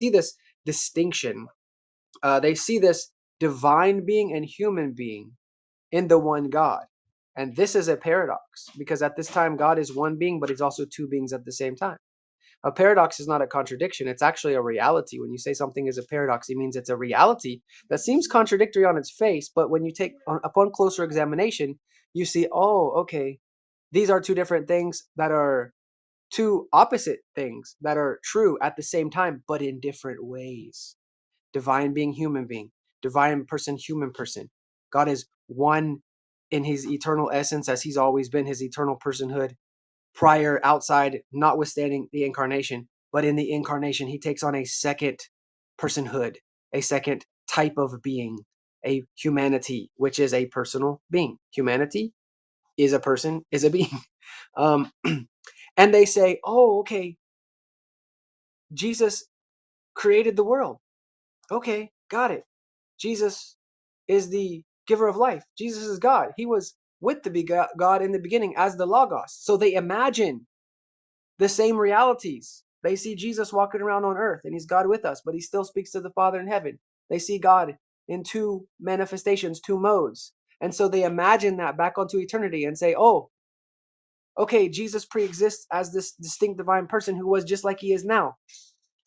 see this distinction. They see this divine being and human being in the one God. And this is a paradox because at this time, God is one being, but he's also two beings at the same time. A paradox is not a contradiction. It's actually a reality. When you say something is a paradox, it means it's a reality that seems contradictory on its face. But when you take, upon closer examination, you see, oh, okay, these are two different things that are two opposite things that are true at the same time, but in different ways. Divine being, human being, divine person, human person. God is one in his eternal essence as he's always been, his eternal personhood, prior, outside, notwithstanding the incarnation. But in the incarnation, he takes on a second personhood, a second type of being, a humanity, which is a personal being. Humanity is a person, is a being. Um, and they say, oh, okay, Jesus created the world. Okay, got it. Jesus is the giver of life. Jesus is God. He was with the God in the beginning as the Logos. So they imagine the same realities. They see Jesus walking around on earth and he's God with us, but he still speaks to the Father in heaven. They see God in two manifestations, two modes. And so they imagine that back onto eternity and say, oh, okay, Jesus pre-exists as this distinct divine person who was just like he is now,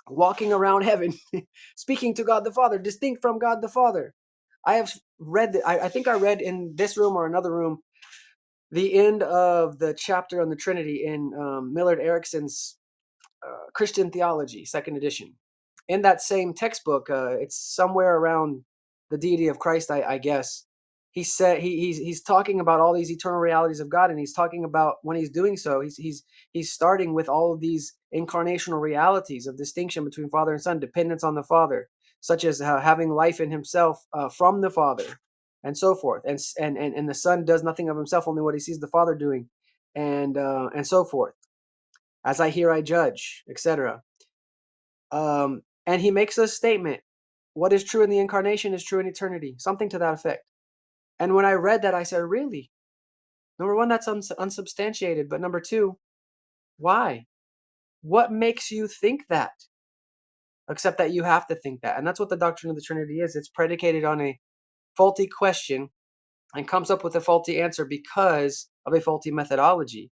walking around heaven, speaking to God the Father, distinct from God the Father. I have read, I think I read in this room or another room, the end of the chapter on the Trinity in Millard Erickson's Christian Theology, second edition. In that same textbook, it's somewhere around the deity of Christ, I guess. He said he's talking about all these eternal realities of God, and he's talking about when he's doing so, he's starting with all of these incarnational realities of distinction between Father and Son, dependence on the Father, such as having life in himself from the Father, and so forth. And the Son does nothing of himself, only what he sees the Father doing, and so forth. As I hear, I judge, etc. And he makes a statement: what is true in the incarnation is true in eternity, something to that effect. And when I read that, I said, really? Number one, that's unsubstantiated. But number two, why? What makes you think that? Except that you have to think that. And that's what the doctrine of the Trinity is. It's predicated on a faulty question and comes up with a faulty answer because of a faulty methodology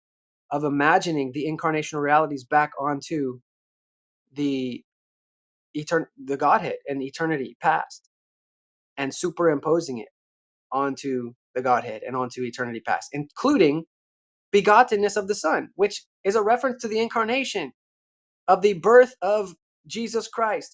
of imagining the incarnational realities back onto the the Godhead and eternity past, and superimposing it onto the Godhead and onto eternity past, including begottenness of the Son, which is a reference to the incarnation of the birth of Jesus Christ.